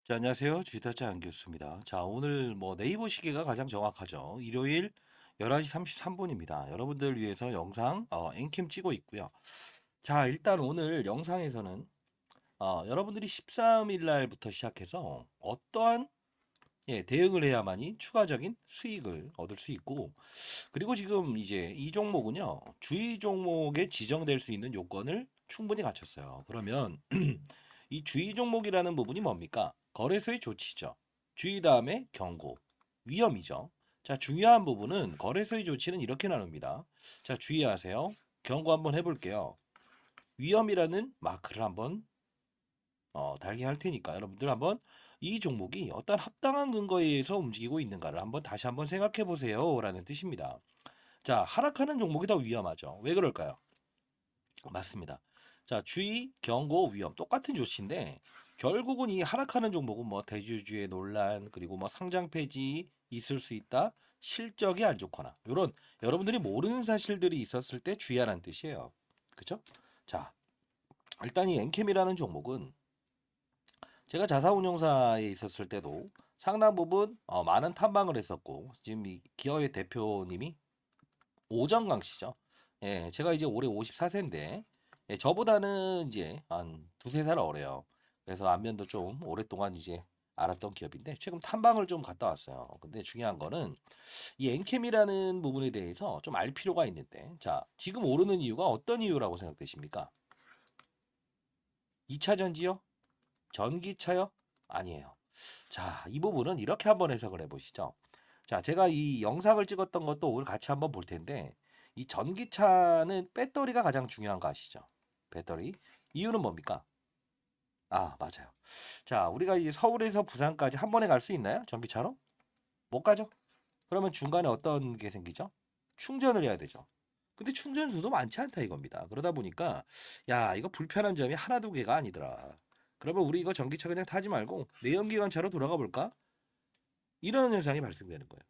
자, 안녕하세요. 주식타짜 안교수입니다. 자, 오늘 네이버 시계가 가장 정확하죠. 일요일 11시 33분입니다. 여러분들 위해서 영상 엔캠 찍고 있고요. 자, 일단 오늘 영상에서는 여러분들이 13일 날부터 시작해서 어떠한 대응을 해야만이 추가적인 수익을 얻을 수 있고, 그리고 지금 이제 이 종목은요, 주의 종목에 지정될 수 있는 요건을 충분히 갖췄어요. 그러면 이 주의 종목이라는 부분이 뭡니까? 거래소의 조치죠. 주의 다음에 경고, 위험이죠. 자, 중요한 부분은 거래소의 조치는 이렇게 나눕니다. 자, 주의하세요. 경고 한번 해볼게요. 위험이라는 마크를 한번 달게 할 테니까 여러분들 한번 이 종목이 어떤 합당한 근거에 의해서 움직이고 있는가를 한번 다시 한번 생각해 보세요라는 뜻입니다. 자, 하락하는 종목이 더 위험하죠. 왜 그럴까요? 맞습니다. 자, 주의, 경고, 위험 똑같은 조치인데 결국은 이 하락하는 종목은 대주주의 논란 그리고 상장 폐지 있을 수 있다. 실적이 안 좋거나 이런 여러분들이 모르는 사실들이 있었을 때 주의하라는 뜻이에요. 그죠? 자, 일단 이 엔캠이라는 종목은 제가 자사운용사에 있었을 때도 상당 부분 많은 탐방을 했었고 지금 이 기업의 대표님이 오정강 씨죠. 예, 제가 이제 올해 54세인데 저보다는 이제 한 두세 살 어려요. 그래서 안면도 좀 오랫동안 이제 알았던 기업인데 최근 탐방을 좀 갔다 왔어요. 근데 중요한 거는 이 엔캠이라는 부분에 대해서 좀 알 필요가 있는데 자, 지금 오르는 이유가 어떤 이유라고 생각되십니까? 2차 전지요? 전기차요? 아니에요. 자, 이 부분은 이렇게 한번 해석을 해보시죠. 자, 제가 이 영상을 찍었던 것도 오늘 같이 한번 볼 텐데, 이 전기차는 배터리가 가장 중요한 거 아시죠? 배터리. 이유는 뭡니까? 아, 맞아요. 자, 우리가 이제 서울에서 부산까지 한 번에 갈 수 있나요? 전기차로? 못 가죠? 그러면 중간에 어떤 게 생기죠? 충전을 해야 되죠. 근데 충전수도 많지 않다 이겁니다. 그러다 보니까 야, 이거 불편한 점이 하나 두 개가 아니더라. 그러면 우리 이거 전기차 그냥 타지 말고 내연기관차로 돌아가 볼까? 이런 현상이 발생되는 거예요.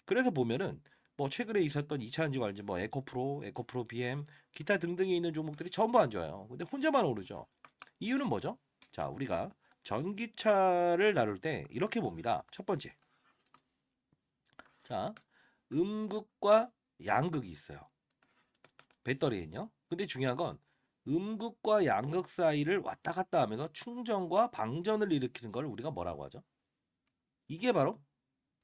그래서 보면은 최근에 있었던 2차 전지 관련 에코프로, 에코프로 BM, 기타 등등에 있는 종목들이 전부 안 좋아요. 근데 혼자만 오르죠. 이유는 뭐죠? 자, 우리가 전기차를 나눌 때 이렇게 봅니다. 첫 번째. 자, 음극과 양극이 있어요. 배터리는요. 근데 중요한 건 음극과 양극 사이를 왔다 갔다 하면서 충전과 방전을 일으키는 걸 우리가 뭐라고 하죠? 이게 바로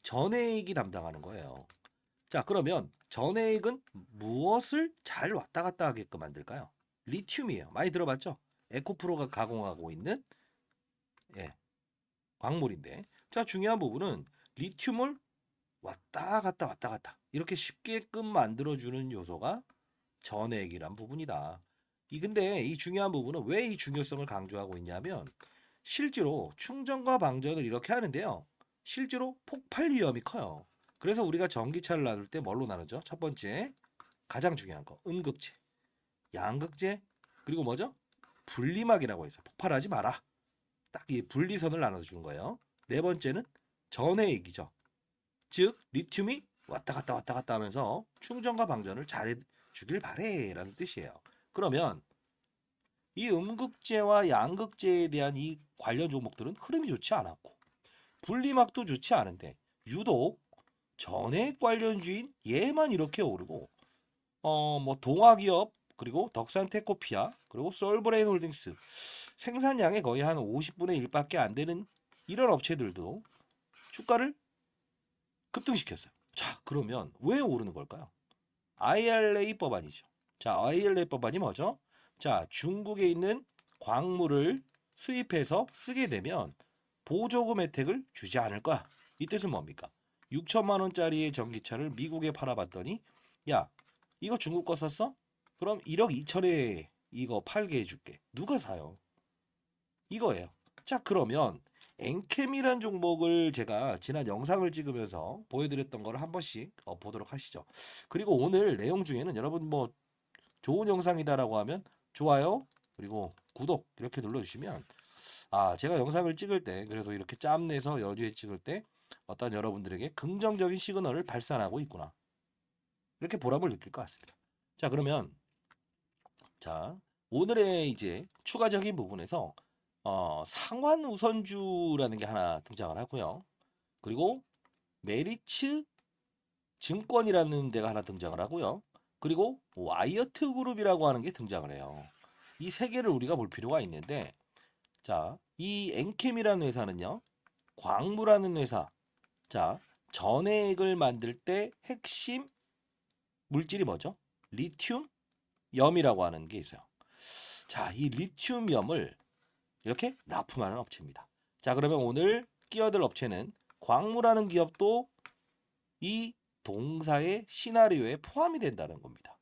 전해액이 담당하는 거예요. 자, 그러면 전해액은 무엇을 잘 왔다 갔다 하게끔 만들까요? 리튬이에요. 많이 들어봤죠? 에코프로가 가공하고 있는 예, 광물인데. 자, 중요한 부분은 리튬을 왔다 갔다 이렇게 쉽게끔 만들어주는 요소가 전해액이란 부분이다. 근데 이 중요한 부분은 왜 이 중요성을 강조하고 있냐면 실제로 충전과 방전을 이렇게 하는데요. 실제로 폭발 위험이 커요. 그래서 우리가 전기차를 나눌 때 뭘로 나누죠? 첫 번째, 가장 중요한 거, 음극재, 양극재, 그리고 뭐죠? 분리막이라고 해서 폭발하지 마라. 딱 이 분리선을 나눠주는 거예요. 네 번째는 전해액이죠. 즉 리튬이 왔다 갔다 하면서 충전과 방전을 잘해 주길 바래라는 뜻이에요. 그러면 이 음극재와 양극재에 대한 이 관련 종목들은 흐름이 좋지 않았고 분리막도 좋지 않은데 유독 전액 관련주인 얘만 이렇게 오르고 동아기업 그리고 덕산테코피아 그리고 솔브레인 홀딩스 생산량의 거의 한 50분의 1밖에 안 되는 이런 업체들도 주가를 급등시켰어요. 자, 그러면 왜 오르는 걸까요? IRA 법안이죠. 자, IRA 법안이 뭐죠? 자, 중국에 있는 광물을 수입해서 쓰게 되면 보조금 혜택을 주지 않을 거야. 이 뜻은 뭡니까? 6천만 원짜리의 전기차를 미국에 팔아봤더니 야, 이거 중국 거 썼어? 그럼 1억 2천에 이거 팔게 해줄게. 누가 사요? 이거예요. 자, 그러면 엔캠이란 종목을 제가 지난 영상을 찍으면서 보여드렸던 거를 한 번씩 보도록 하시죠. 그리고 오늘 내용 중에는 여러분 좋은 영상이다라고 하면 좋아요 그리고 구독 이렇게 눌러주시면 제가 영상을 찍을 때 그래서 이렇게 짬내서 여주에 찍을 때 어떤 여러분들에게 긍정적인 시그널을 발산하고 있구나 이렇게 보람을 느낄 것 같습니다. 자, 그러면 자 오늘의 이제 추가적인 부분에서 상환 우선주라는 게 하나 등장을 하고요. 그리고 메리츠 증권이라는 데가 하나 등장을 하고요. 그리고 와이어트 그룹이라고 하는 게 등장을 해요. 이 세 개를 우리가 볼 필요가 있는데, 자, 이 엔캠이라는 회사는요, 광무라는 회사, 자, 전해액을 만들 때 핵심 물질이 뭐죠? 리튬염이라고 하는 게 있어요. 자, 이 리튬염을 이렇게 납품하는 업체입니다. 자, 그러면 오늘 끼어들 업체는 광무라는 기업도 이 동사의 시나리오에 포함이 된다는 겁니다.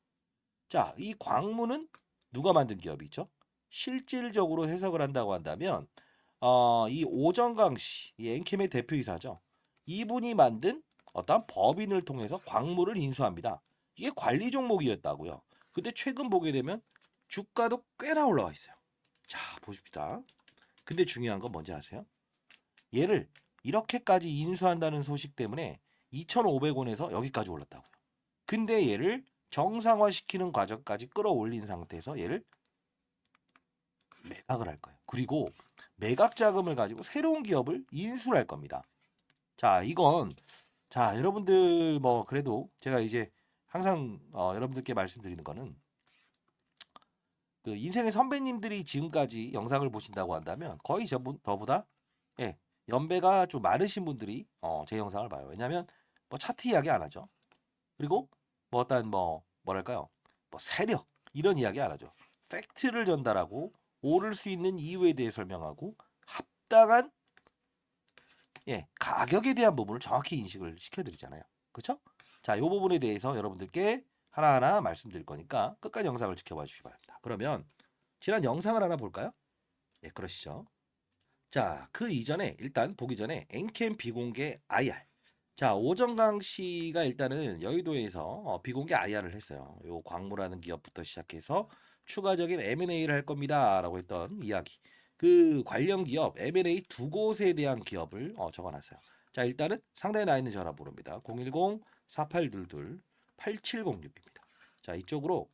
자, 이 광무는 누가 만든 기업이죠? 실질적으로 해석을 한다고 한다면 이 오정강 씨, 이 엔캠의 대표이사죠. 이분이 만든 어떤 법인을 통해서 광무를 인수합니다. 이게 관리 종목이었다고요. 근데 최근 보게 되면 주가도 꽤나 올라와 있어요. 자, 보십시다. 근데 중요한 건 뭔지 아세요? 얘를 이렇게까지 인수한다는 소식 때문에 2,500원에서 여기까지 올랐다고요. 근데 얘를 정상화시키는 과정까지 끌어올린 상태에서 얘를 매각을 할 거예요. 그리고 매각 자금을 가지고 새로운 기업을 인수를 할 겁니다. 자, 이건 자, 여러분들 뭐 그래도 제가 이제 항상 여러분들께 말씀드리는 거는 그 인생의 선배님들이 지금까지 영상을 보신다고 한다면 거의 저보다 예, 연배가 좀 많으신 분들이 제 영상을 봐요. 왜냐하면 뭐 차트 이야기 안 하죠. 그리고 뭐 어떤 뭐 뭐랄까요? 뭐 세력 이런 이야기 안 하죠. 팩트를 전달하고 오를 수 있는 이유에 대해 설명하고 합당한 가격에 대한 부분을 정확히 인식을 시켜드리잖아요. 그렇죠? 자, 이 부분에 대해서 여러분들께 하나하나 말씀드릴 거니까 끝까지 영상을 지켜봐 주시기 바랍니다. 그러면 지난 영상을 하나 볼까요? 예, 그러시죠. 자, 그 이전에 일단 보기 전에 엔캠 비공개 IR. 자, 오정강 씨가 일단은 여의도에서 비공개 IR을 했어요. 요 광무라는 기업부터 시작해서 추가적인 M&A를 할 겁니다라고 했던 이야기. 그 관련 기업 M&A 두 곳에 대한 기업을 적어놨어요. 자, 일단은 상단에 나 있는 전화번호입니다. 010-4822-8706입니다. 자, 이쪽으로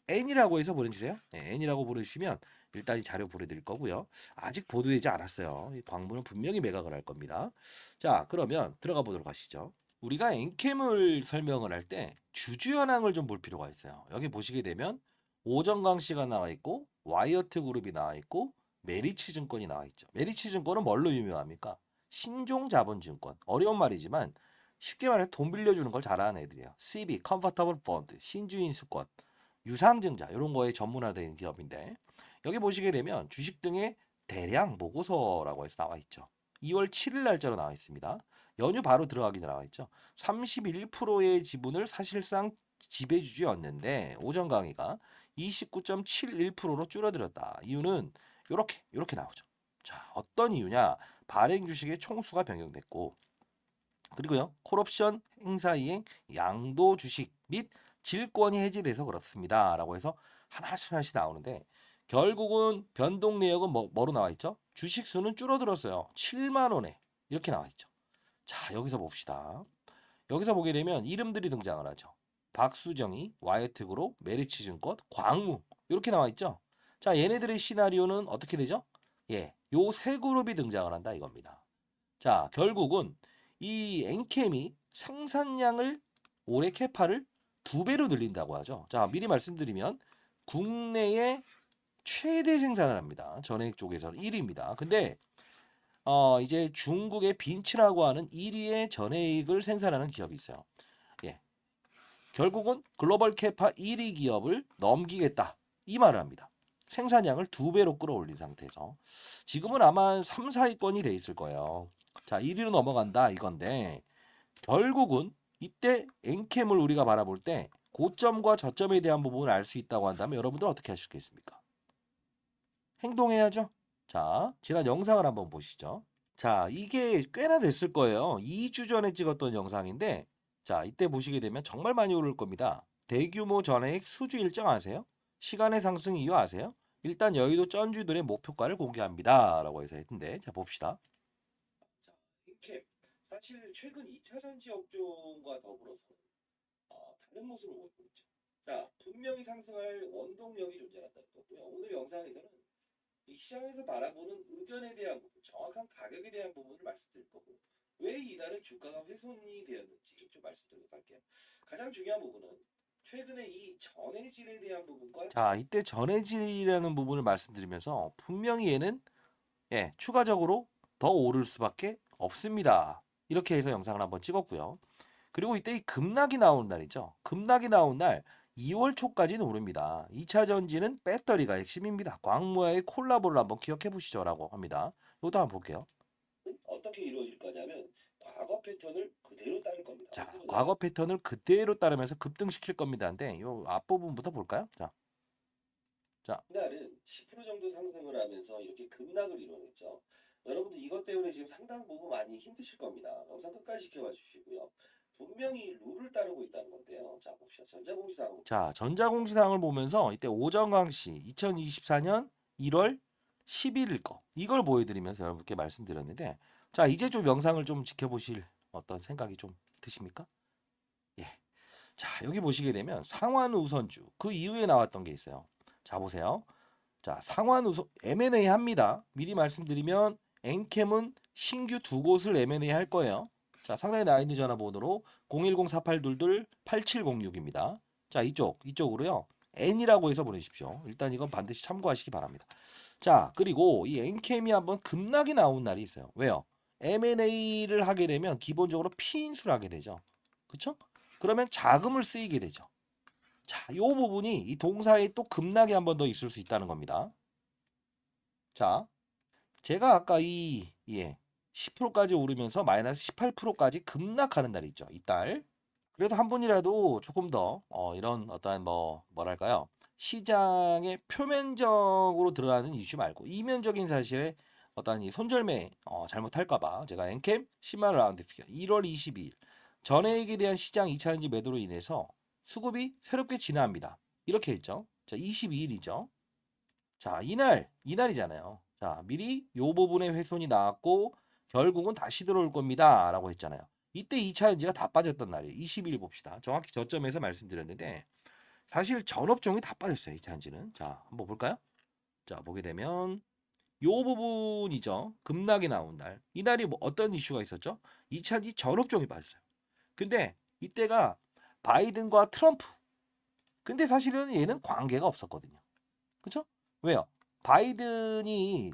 N이라고 해서 보내주세요. 네, N이라고 보내주시면 일단 이 자료 보내드릴 거고요. 아직 보도되지 않았어요. 이 광무는 분명히 매각을 할 겁니다. 자, 그러면 들어가 보도록 하시죠. 우리가 엔캠을 설명을 할 때 주주 현황을 좀 볼 필요가 있어요. 여기 보시게 되면 오정강 씨가 나와 있고 와이어트 그룹이 나와 있고 메리츠 증권이 나와 있죠. 메리츠 증권은 뭘로 유명합니까? 신종자본증권. 어려운 말이지만 쉽게 말해 돈 빌려주는 걸 잘하는 애들이에요. CB, Comfortable Fund, 신주인수권, 유상증자 이런 거에 전문화된 기업인데 여기 보시게 되면 주식 등의 대량 보고서라고 해서 나와 있죠. 2월 7일 날짜로 나와 있습니다. 연휴 바로 들어가기 전에 나와 있죠. 31%의 지분을 사실상 지배주주였는데 오전 강의가 29.71%로 줄어들었다. 이유는 이렇게 나오죠. 자, 어떤 이유냐? 발행 주식의 총수가 변경됐고 그리고요. 콜옵션 행사 이행 양도 주식 및 질권이 해지돼서 그렇습니다라고 해서 하나씩 나오는데 결국은 변동 내역은 뭐로 나와 있죠? 주식 수는 줄어들었어요. 7만 원에 이렇게 나와 있죠. 자, 여기서 봅시다. 여기서 보게 되면 이름들이 등장을 하죠. 박수정이, 와이어트그룹, 메리츠증권, 광무 이렇게 나와 있죠. 자, 얘네들의 시나리오는 어떻게 되죠? 예, 요 세 그룹이 등장을 한다 이겁니다. 자, 결국은 이 엔캠이 생산량을 올해 캐파를 2배로 늘린다고 하죠. 자, 미리 말씀드리면 국내에 최대 생산을 합니다. 전해액 쪽에서는 1위입니다. 근데 이제 중국의 빈츠라고 하는 1위의 전해액을 생산하는 기업이 있어요. 예. 결국은 글로벌 캐파 1위 기업을 넘기겠다. 이 말을 합니다. 생산량을 2배로 끌어올린 상태에서 지금은 아마 3, 4위권이 돼 있을 거예요. 자, 1위로 넘어간다 이건데 결국은 이때 엔캠을 우리가 바라볼 때 고점과 저점에 대한 부분을 알 수 있다고 한다면 여러분들 어떻게 하시겠습니까? 행동해야죠. 자, 지난 영상을 한번 보시죠. 자, 이게 꽤나 됐을 거예요. 2주 전에 찍었던 영상인데 자, 이때 보시게 되면 정말 많이 오를 겁니다. 대규모 전액 수주 일정 아세요? 시간의 상승 이유 아세요? 일단 여의도 전주들의 목표가를 공개합니다. 라고 해서 했는데 자, 봅시다. 자, 인캡 사실 최근 2차 전지 업종과 더불어서 다른 모습을 보이고 있죠. 자, 분명히 상승할 원동력이 존재한다는 거고요. 오늘 영상에서는 이 시장에서 바라보는 의견에 대한 부분, 정확한 가격에 대한 부분을 말씀드릴 거고, 왜 이달에 주가가 훼손이 되었는지 좀 말씀드리도록 할게요. 가장 중요한 부분은 최근에 이 전해질에 대한 부분과 자, 이때 전해질이라는 부분을 말씀드리면서 분명히 얘는 추가적으로 더 오를 수밖에 없습니다. 이렇게 해서 영상을 한번 찍었고요. 그리고 이때 이 급락이 나오는 날이죠. 급락이 나온 날 2월 초까지는 오릅니다. 2차 전지는 배터리가 핵심입니다. 광무와의 콜라보를 한번 기억해 보시죠라고 합니다. 이것도 한번 볼게요. 어떻게 이루어질 거냐면 과거 패턴을 그대로 따를 겁니다. 자, 과거 패턴을 그대로 따르면서 급등시킬 겁니다인데 이 앞부분부터 볼까요? 자, 이날은 10% 정도 상승을 하면서 이렇게 급락을 이뤄냈죠. 여러분들 이것 때문에 지금 상당 부분 많이 힘드실 겁니다. 영상 끝까지 지켜봐 주시고요. 분명히 룰을 따르고 있다는 건데요. 자, 봅시다. 전자공시상. 자, 전자공시상을 보면서 이때 오정광씨 2024년 1월 11일 거 이걸 보여드리면서 여러분께 말씀드렸는데, 자, 이제 좀 영상을 좀 지켜보실 어떤 생각이 좀 드십니까? 예. 자, 여기 보시게 되면 상환우선주 그 이후에 나왔던 게 있어요. 자, 보세요. 자, 상환우선 M&A 합니다. 미리 말씀드리면 엔캠은 신규 두 곳을 M&A 할 거예요. 자, 상단에 나와 있는 전화번호로 010-4822-8706입니다. 자, 이쪽으로요. N이라고 해서 보내십시오. 일단 이건 반드시 참고하시기 바랍니다. 자, 그리고 이 엔캠이 한번 급락이 나온 날이 있어요. 왜요? M&A를 하게 되면 기본적으로 피인수를 하게 되죠. 그쵸? 그러면 자금을 쓰이게 되죠. 자, 이 부분이 이 동사에 또 급락이 한 번 더 있을 수 있다는 겁니다. 자, 제가 아까 10%까지 오르면서 마이너스 18%까지 급락하는 날이 있죠. 이달. 그래도 한 분이라도 조금 더 이런 어떠한 뭐랄까요? 시장에 표면적으로 드러나는 이슈 말고 이면적인 사실에 어떠한 이 손절매 잘못할까봐 제가 엔캠 10만 라운드 피겨 1월 22일 전액에 대한 시장 2차전지 매도로 인해서 수급이 새롭게 진화합니다. 이렇게 했죠. 자, 22일이죠. 자, 이날이잖아요. 자, 미리 요 부분에 훼손이 나왔고 결국은 다시 들어올 겁니다라고 했잖아요. 이때 2차 전지가 다 빠졌던 날이에요. 20일 봅시다. 정확히 저점에서 말씀드렸는데 사실 전 업종이 다 빠졌어요. 2차 전지는. 자, 한번 볼까요? 자, 보게 되면 요 부분이죠. 급락이 나온 날. 이날이 뭐 어떤 이슈가 있었죠? 2차 전지 전 업종이 빠졌어요. 근데 이때가 바이든과 트럼프. 근데 사실은 얘는 관계가 없었거든요. 그렇죠? 왜요? 바이든이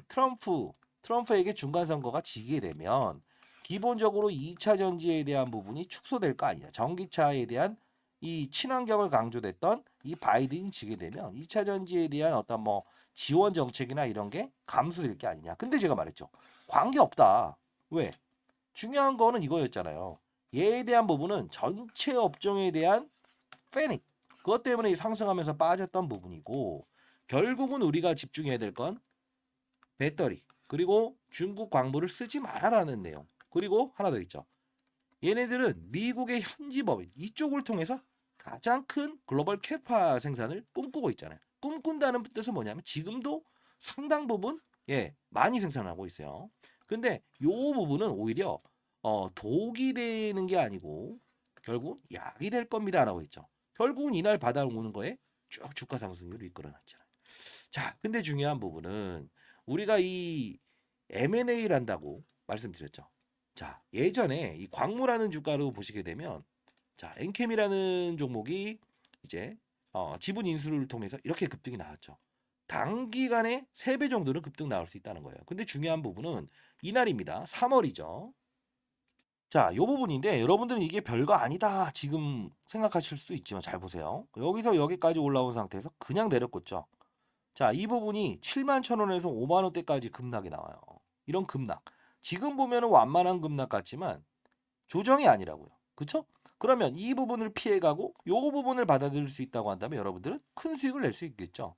트럼프에게 중간 선거가 지게 되면 기본적으로 2차 전지에 대한 부분이 축소될 거 아니냐. 전기차에 대한 이 친환경을 강조됐던 이 바이든이 지게 되면 2차 전지에 대한 어떤 지원 정책이나 이런 게 감소될 게 아니냐. 근데 제가 말했죠. 관계 없다. 왜? 중요한 거는 이거였잖아요. 얘에 대한 부분은 전체 업종에 대한 패닉. 그것 때문에 상승하면서 빠졌던 부분이고 결국은 우리가 집중해야 될 건 배터리 그리고 중국 광물을 쓰지 말아라는 내용. 그리고 하나 더 있죠. 얘네들은 미국의 현지 법인 이쪽을 통해서 가장 큰 글로벌 캐파 생산을 꿈꾸고 있잖아요. 꿈꾼다는 뜻은 뭐냐면 지금도 상당 부분 많이 생산하고 있어요. 근데 요 부분은 오히려 독이 되는 게 아니고 결국 약이 될 겁니다라고 했죠. 결국은 이날 받아오는 거에 쭉 주가 상승률을 이끌어놨잖아요. 자, 근데 중요한 부분은 우리가 이 M&A를 한다고 말씀드렸죠. 자, 예전에 이 광무라는 주가로 보시게 되면 자, 엔캠이라는 종목이 이제 지분 인수를 통해서 이렇게 급등이 나왔죠. 단기간에 3배 정도는 급등 나올 수 있다는 거예요. 근데 중요한 부분은 이날입니다. 3월이죠. 자, 요 부분인데 여러분들은 이게 별거 아니다 지금 생각하실 수 있지만 잘 보세요. 여기서 여기까지 올라온 상태에서 그냥 내렸겠죠. 자, 이 부분이 7만 천 원에서 5만 원대까지 급락이 나와요. 이런 급락. 지금 보면은 완만한 급락 같지만 조정이 아니라고요. 그쵸? 그러면 이 부분을 피해가고 요 부분을 받아들일 수 있다고 한다면 여러분들은 큰 수익을 낼 수 있겠죠.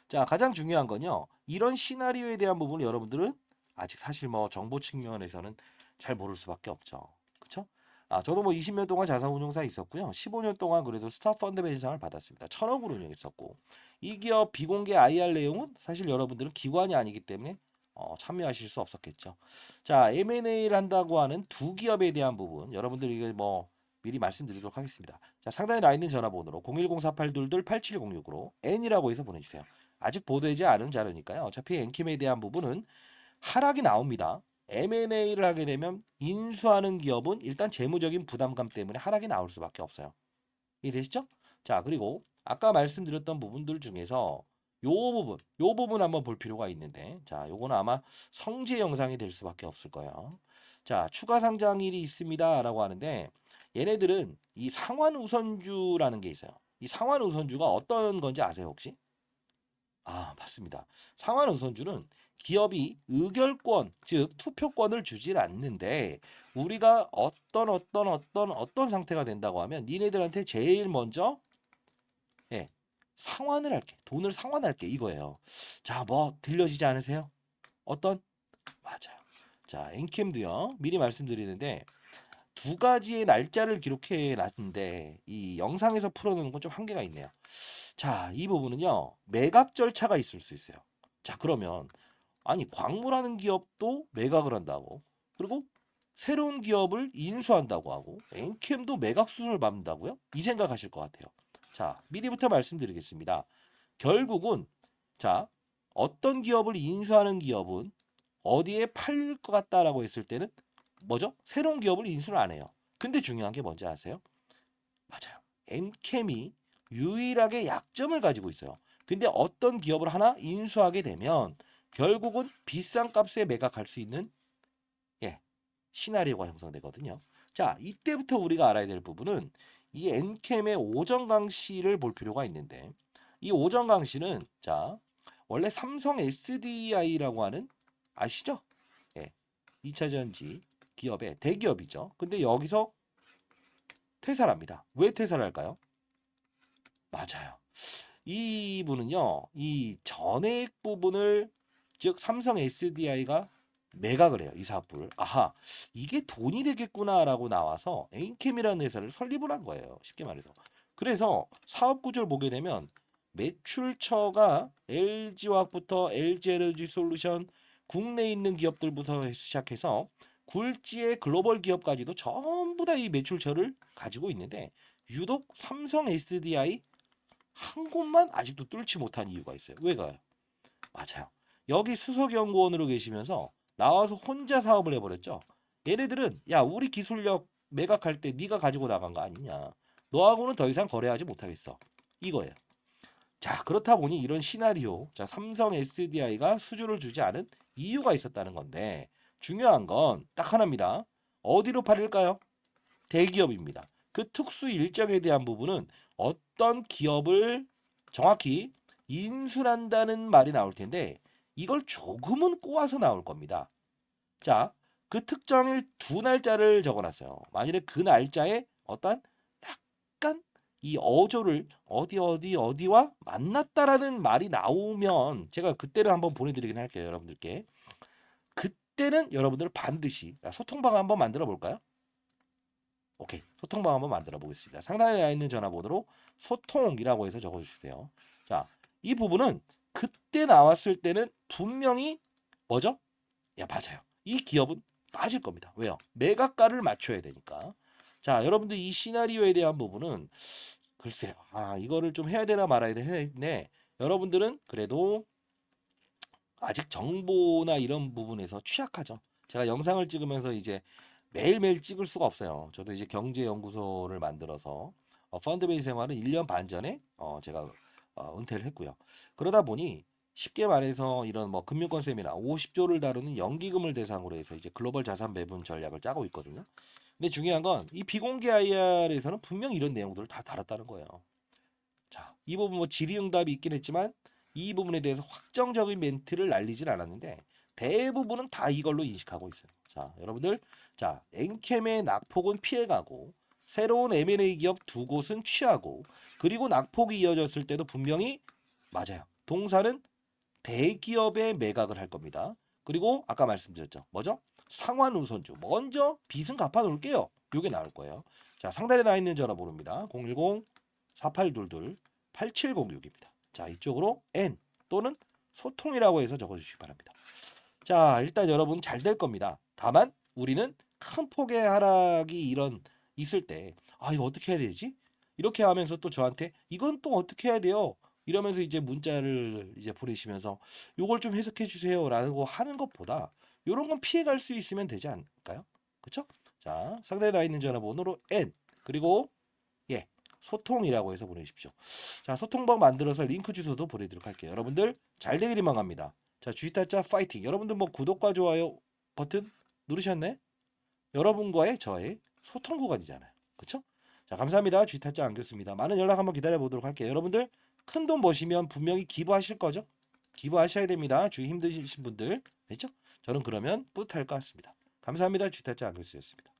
자, 가장 중요한 건요. 이런 시나리오에 대한 부분을 여러분들은 아직 사실 정보 측면에서는 잘 모를 수밖에 없죠. 그쵸? 저도 20년 동안 자산운용사에 있었고요. 15년 동안 그래도 스타펀드 배지상을 받았습니다. 1,000억을 운용했었고 이 기업 비공개 IR 내용은 사실 여러분들은 기관이 아니기 때문에 참여하실 수 없었겠죠. 자, M&A를 한다고 하는 두 기업에 대한 부분 여러분들 이게 미리 말씀드리도록 하겠습니다. 자, 상단에 나 있는 전화번호로 010-4822-8706으로 N이라고 해서 보내주세요. 아직 보도되지 않은 자료니까요. 어차피 엔캠에 대한 부분은 하락이 나옵니다. M&A를 하게 되면 인수하는 기업은 일단 재무적인 부담감 때문에 하락이 나올 수밖에 없어요. 이해되시죠? 자, 그리고 아까 말씀드렸던 부분들 중에서 요 부분 한번 볼 필요가 있는데, 자, 요거는 아마 성지 영상이 될 수밖에 없을 거예요. 자, 추가 상장일이 있습니다라고 하는데, 얘네들은 이 상환 우선주라는 게 있어요. 이 상환 우선주가 어떤 건지 아세요, 혹시? 아, 맞습니다. 상환 우선주는 기업이 의결권, 즉 투표권을 주질 않는데 우리가 어떤 상태가 된다고 하면 니네들한테 제일 먼저 예, 상환을 할게. 돈을 상환할게 이거예요. 자, 뭐 들려지지 않으세요? 어떤? 맞아요. 자, 엔캠도요. 미리 말씀드리는데 두 가지의 날짜를 기록해 놨는데 이 영상에서 풀어놓는 건 좀 한계가 있네요. 자, 이 부분은요. 매각 절차가 있을 수 있어요. 자, 그러면 아니 광물하는 기업도 매각을 한다고 그리고 새로운 기업을 인수한다고 하고 엔캠도 매각 수순을 밟는다고요? 이 생각하실 것 같아요. 자, 미리부터 말씀드리겠습니다. 결국은 자, 어떤 기업을 인수하는 기업은 어디에 팔릴 것 같다라고 했을 때는 뭐죠? 새로운 기업을 인수를 안 해요. 근데 중요한 게 뭔지 아세요? 맞아요. 엔캠이 유일하게 약점을 가지고 있어요. 근데 어떤 기업을 하나 인수하게 되면 결국은 비싼 값에 매각할 수 있는 예, 시나리오가 형성되거든요. 자, 이때부터 우리가 알아야 될 부분은 이 엔캠의 오정강 씨를 볼 필요가 있는데 이 오정강 씨는 자, 원래 삼성 SDI라고 하는 아시죠? 예, 2차전지 기업의 대기업이죠. 근데 여기서 퇴사를 합니다. 왜 퇴사를 할까요? 맞아요. 이분은요, 이 전액 부분을 즉 삼성 SDI가 매각을 해요. 이 사업부를. 아하, 이게 돈이 되겠구나라고 나와서 엔캠이라는 회사를 설립을 한 거예요. 쉽게 말해서. 그래서 사업 구조를 보게 되면 매출처가 LG화학부터 LG에너지솔루션 국내에 있는 기업들부터 시작해서 굴지의 글로벌 기업까지도 전부 다 이 매출처를 가지고 있는데 유독 삼성 SDI 한 곳만 아직도 뚫지 못한 이유가 있어요. 왜가요? 맞아요. 여기 수석연구원으로 계시면서 나와서 혼자 사업을 해버렸죠. 얘네들은 야 우리 기술력 매각할 때 네가 가지고 나간 거 아니냐. 너하고는 더 이상 거래하지 못하겠어. 이거예요. 자 그렇다 보니 이런 시나리오 자 삼성 SDI가 수주를 주지 않은 이유가 있었다는 건데 중요한 건 딱 하나입니다. 어디로 팔릴까요? 대기업입니다. 그 특수 일정에 대한 부분은 어떤 기업을 정확히 인수한다는 말이 나올 텐데 이걸 조금은 꼬아서 나올 겁니다. 자, 그 특정일 두 날짜를 적어놨어요. 만일에 그 날짜에 어떤 약간 이 어조를 어디와 만났다라는 말이 나오면 제가 그때를 한번 보내드리긴 할게요, 여러분들께. 그때는 여러분들 반드시 소통방 한번 만들어 볼까요? 오케이. 소통방 한번 만들어 보겠습니다. 상단에 나 있는 전화번호로 소통이라고 해서 적어주세요. 자, 이 부분은 그때 나왔을 때는 분명히 뭐죠? 야, 맞아요. 이 기업은 빠질 겁니다. 왜요? 매각가를 맞춰야 되니까. 자, 여러분들 이 시나리오에 대한 부분은 글쎄요. 아, 이거를 좀 해야 되나 말아야 되는데 여러분들은 그래도 아직 정보나 이런 부분에서 취약하죠. 제가 영상을 찍으면서 이제 매일매일 찍을 수가 없어요. 저도 이제 경제연구소를 만들어서 펀드베이스 생활은 1년 반 전에 제가 은퇴를 했고요. 그러다 보니 쉽게 말해서 이런 뭐 금융권 세미나 50조를 다루는 연기금을 대상으로 해서 이제 글로벌 자산 배분 전략을 짜고 있거든요. 근데 중요한 건 이 비공개 IR에서는 분명 이런 내용들을 다 다뤘다는 거예요. 자, 이 부분 뭐 질의응답이 있긴 했지만 이 부분에 대해서 확정적인 멘트를 날리진 않았는데 대부분은 다 이걸로 인식하고 있어요. 자, 여러분들, 자, 엔캠의 낙폭은 피해가고 새로운 M&A 기업 두 곳은 취하고 그리고 낙폭이 이어졌을 때도 분명히 맞아요. 동사는 대기업에 매각을 할 겁니다. 그리고 아까 말씀드렸죠. 뭐죠? 상환 우선주. 먼저 빚은 갚아 놓을게요. 요게 나올 거예요. 자, 상단에 나 있는 전화번호입니다. 010-4822-8706입니다. 자, 이쪽으로 N 또는 소통이라고 해서 적어 주시기 바랍니다. 자, 일단 여러분 잘 될 겁니다. 다만 우리는 큰 폭의 하락이 이런 있을 때 아, 이거 어떻게 해야 되지? 이렇게 하면서 또 저한테 이건 또 어떻게 해야 돼요? 이러면서 이제 문자를 이제 보내시면서 요걸 좀 해석해 주세요라고 하는 것보다 요런 건 피해 갈 수 있으면 되지 않을까요? 그쵸? 자, 상단에 나와 있는 전화번호로 N 그리고 예, 소통이라고 해서 보내십시오. 자, 소통방 만들어서 링크 주소도 보내도록 할게요. 여러분들 잘 되기를 망합니다. 자, 주식타짜 파이팅. 여러분들 뭐 구독과 좋아요 버튼 누르셨네? 여러분과의 저의 소통 구간이잖아요. 그쵸? 자, 감사합니다. 주식타짜 안겼습니다. 많은 연락 한번 기다려 보도록 할게요. 여러분들 큰 돈 버시면 분명히 기부하실 거죠? 기부하셔야 됩니다. 주위 힘드신 분들. 됐죠? 저는 그러면 뿌듯할 것 같습니다. 감사합니다. 주식타짜 안겼습니다.